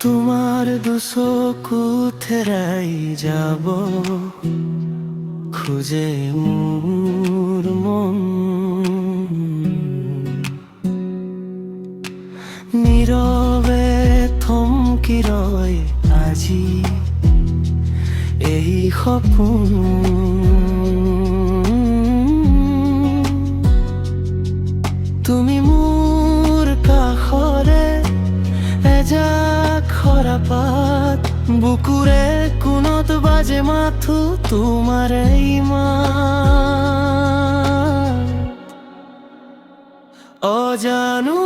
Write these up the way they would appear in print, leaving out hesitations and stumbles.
তোমার দুচকু থেৰাই যাব খোজে মোৰ মন। নীৰৱে থমকি ৰয় আজি এই সপোন। তুমি মোৰ কাষৰে এজাক সৰা পাত, বুকুৰে কোনত বাজে মাথো তোমাৰে ইমান অজানো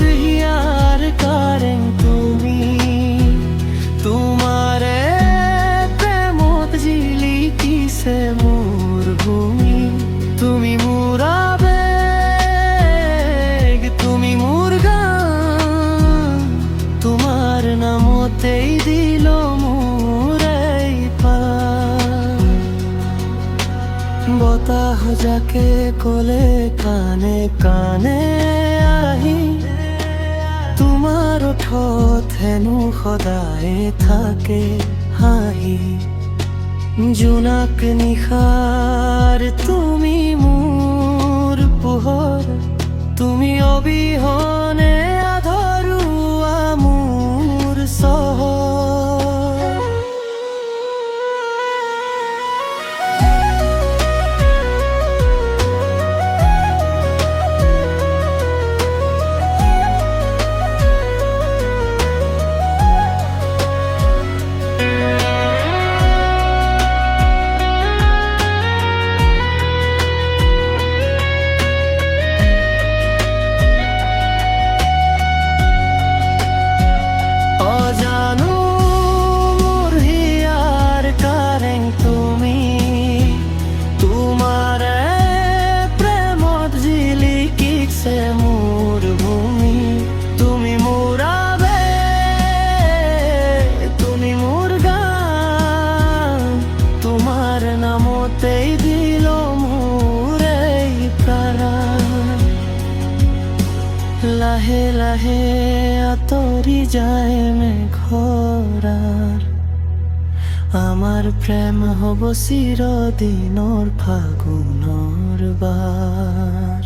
হিয়াৰ কাৰেং তুমি। তোমাৰে প্ৰেমত জিলিকিছে মোৰ ভূমি। তুমি মোৰ আবেগ, তুমি মোৰ গান, তোমাৰ নামতেই দিল মোৰ এই প্ৰাণ। বতাহ যাকে ক'লে কানে কানে আহি, তোমাৰ ওঠত হেনো সদায় থাকে হাঁহি। জোনাক নিশাৰ তুমি মোৰ পোহৰ, তুমি অবিহনে আধৰুৱা মোৰ চহৰ। মোৰ ভূমি তুমি মোৰ আবেগ, তুমি মোৰ গান, তোমাৰ নামতেই দিল মোৰ এই প্ৰাণ। লাহে লাহে আঁতৰি যায় মেঘৰাৰ, আমাৰ প্ৰেম হ'ব চিৰদিনৰ ফাগুনৰ বাৰ।